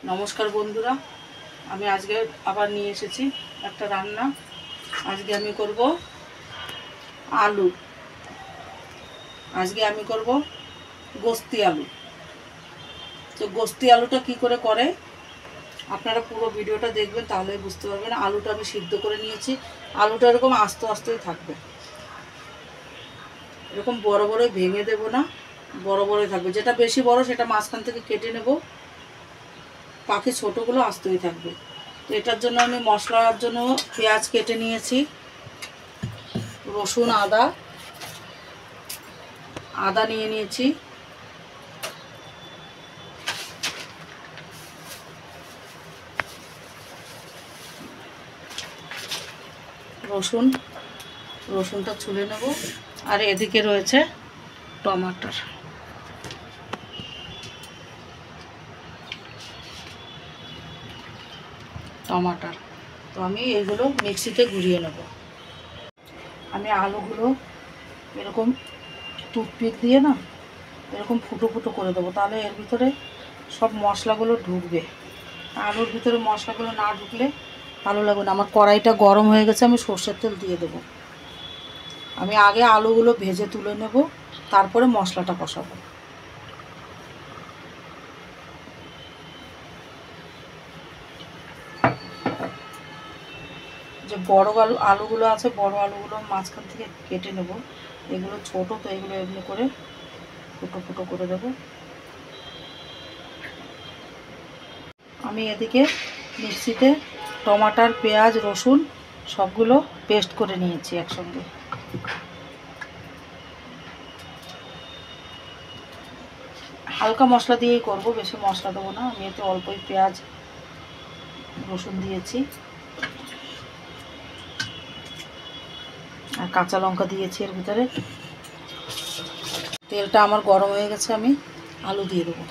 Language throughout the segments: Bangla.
নমস্কার বন্ধুরা, আমি আজকে আবার নিয়ে এসেছি একটা রান্না। আজকে আমি করব আলু। আজকে আমি করব গোস্তি আলু। তো গোস্তি আলুটা কি করে করে আপনারা পুরো ভিডিওটা দেখবেন, তাহলে বুঝতে পারবেন। আলুটা আমি সিদ্ধ করে নিয়েছি। আলুটা এরকম আস্তে আস্তেই থাকবে, এরকম বড় বড় ভেঙে দেব না, বড় বড়ই থাকবে। যেটা বেশি বড় সেটা মাঝখান থেকে কেটে নেব, বাকি ছোটোগুলো আস্তেই থাকবে। তো এটার জন্য আমি মশলার জন্য পেঁয়াজ কেটে নিয়েছি, রসুন আদা নিয়ে নিয়েছি, রসুনটা ছুলে নেব। আর এদিকে রয়েছে টমাটার। তো আমি এইগুলো মিক্সিতে ঘুরিয়ে নেব। আমি আলুগুলো এরকম টুথপিক দিয়ে না এরকম ফুটো ফুটো করে দেবো, তাহলে এর ভিতরে সব মশলাগুলো ঢুকবে। আলুর ভিতরে মশলাগুলো না ঢুকলে ভালো লাগবে না। আমার কড়াইটা গরম হয়ে গেছে, আমি সর্ষের তেল দিয়ে দেবো। আমি আগে আলুগুলো ভেজে তুলে নেব, তারপরে মশলাটা কষাবো। যে বড় আলুগুলো আছে, বড় আলুগুলো মাঝখান থেকে কেটে নেব। এগুলো ছোট, তো এগুলো এমনি করে ফুটো ফুটো করে দেবো। আমি এদিকে মিক্সিতে টমাটার, পেঁয়াজ, রসুন সবগুলো পেস্ট করে নিয়েছি একসঙ্গে। হালকা মশলা দিয়েই করব, বেশি মশলা দেবো না। আমি এতে অল্পই পেঁয়াজ রসুন দিয়েছি, আর কাঁচা লঙ্কা দিয়েছি এর ভিতরে। তেলটা আমার গরম হয়ে গেছে, আমি আলু দিয়ে দেবো।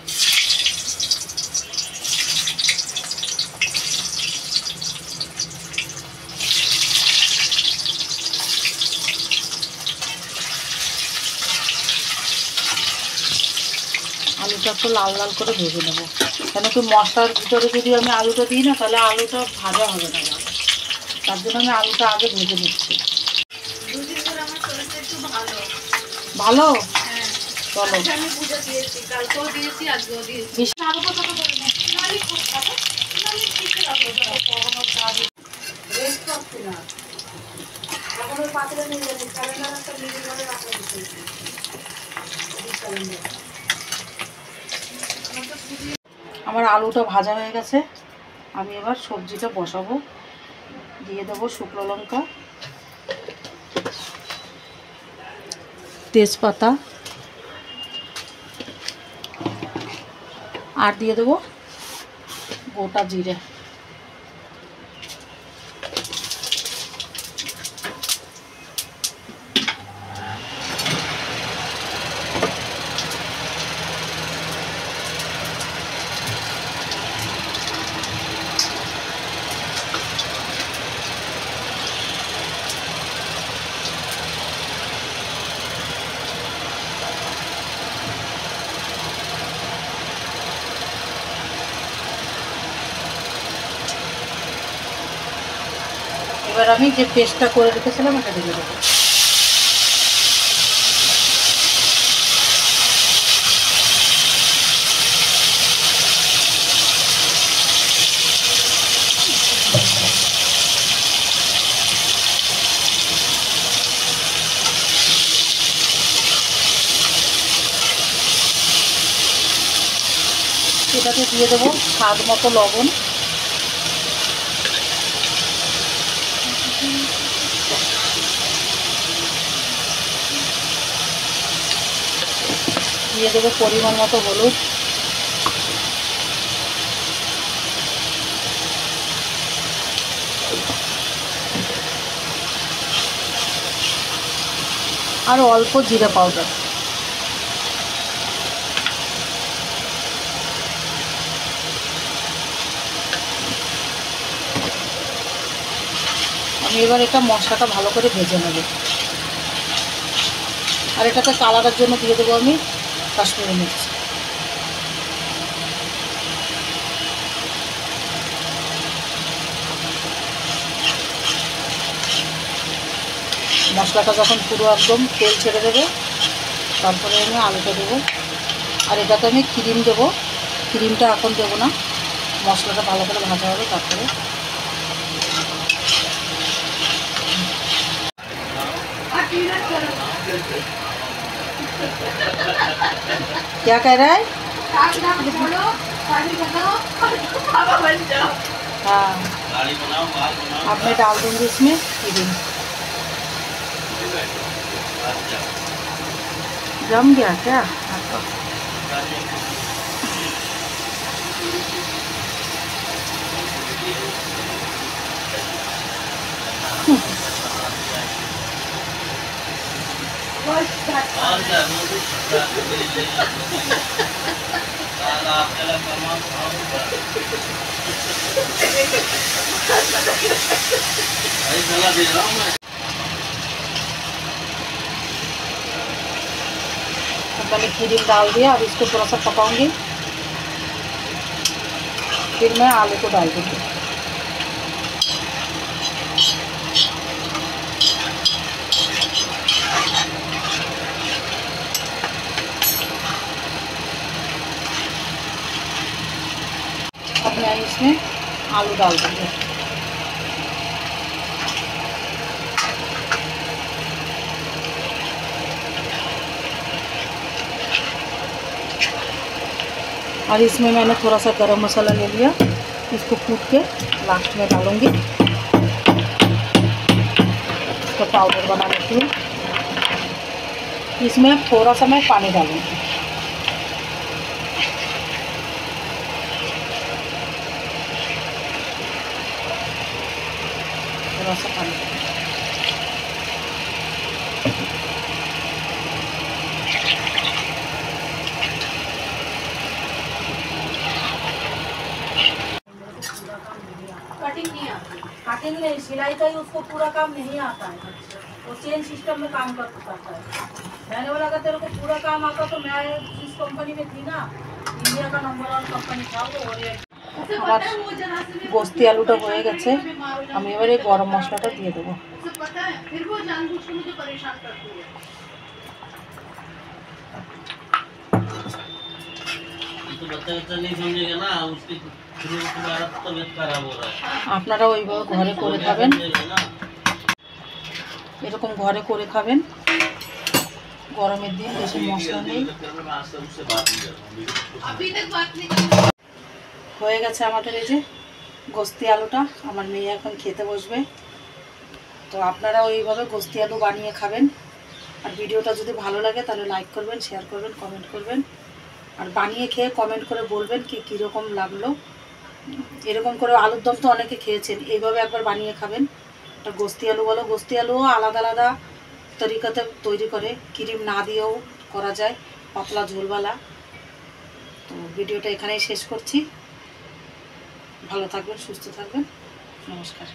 আলুটা একটু লাল লাল করে ভেজে নেব, কেন কি মশলার ভিতরে যদি আমি আলুটা দিই না, তাহলে আলুটা ভাজা হবে না। তার জন্য আমি আলুটা আগে ভেজে নিচ্ছি। ভালো, চলো। আমি পুজো দিয়েছি, কালকেও দিয়েছি, আজকেও দিয়েছি। আমার আলুটা ভাজা হয়ে গেছে, আমি এবার সবজিটা বসাবো। দিয়ে দেবো শুকনো লঙ্কা, তেজপাতা, আর দিয়ে দেবো গোটা জিরে। এবার আমি যে পেস্টটা করে রেখেছিলাম এটা দিয়ে দেবো। এটাতে দিয়ে দেবো স্বাদ মতো লবণ, দিয়ে দেবো পরিমাণ মতো হলুদ, আর অল্প জিরে পাউডার। আমি এবার এটা মশলাটা ভালো করে ভেজে নেব। আর এটাকে কালারের জন্য দিয়ে দেবো আমি কাশ্মীরি মির্চ। মশলাটা যখন পুরো একদম তেল ছেড়ে দেবে তারপরে আমি আলুটা দেবো। আর এটাতে আমি ক্রিম দেবো, ক্রিমটা এখন দেবো না, মশলাটা ভালো করে ভাজা হবে তারপরে। क्या कह रहा है? हाँ, अब मैं डाल दूँगी इसमें क्रीम। जम गया क्या आपका? मैंने क्रीम डाल दिया, अब इसको थोड़ा सा पकाऊंगी, फिर मैं आलू को डाल दूँगी। अब मैं इसमें आलू डाल दूँगी। और इसमें मैंने थोड़ा सा गरम मसाला ले लिया, इसको कूट के लास्ट में डालूँगी, इसका पाउडर बना लेती हूँ। इसमें थोड़ा सा मैं पानी डालूँगी, थोड़ा सा पानी। कटिंग नहीं, सिलाई का ही उसको पूरा काम नहीं आता है, वो चेन सिस्टम में काम करता है। मैंने बोला अगर तेरे को पूरा काम आता तो मैं इस कंपनी में थी ना, इंडिया का नंबर 1 कंपनी था वो। আমার গোস্তি আলুটা হয়ে গেছে, আমি এবারে গরম মশলাটা দিয়ে দেবো। আপনারা ওইভাবে ঘরে করে খাবেন, এরকম ঘরে করে খাবেন, গরমের দিন বেশি মশলা নেই। হয়ে গেছে আমাদের এই যে গোস্তি আলুটা, আমার মেয়ে এখন খেতে বসবে। তো আপনারা ওইভাবে গোস্তি আলু বানিয়ে খাবেন। আর ভিডিওটা যদি ভালো লাগে তাহলে লাইক করবেন, শেয়ার করবেন, কমেন্ট করবেন। আর বানিয়ে খেয়ে কমেন্ট করে বলবেন কি কীরকম লাগলো। এরকম করে আলুর দম তো অনেকে খেয়েছেন, এইভাবে একবার বানিয়ে খাবেন। এটা গোস্তি আলু বলো, গোস্তি আলুও আলাদা আলাদা তরিকাতে তৈরি করে, ক্রিম না দিয়েও করা যায়, পাতলা ঝোলওয়ালা। তো ভিডিওটা এখানেই শেষ করছি। ভালো থাকবেন, সুস্থ থাকবেন, নমস্কার।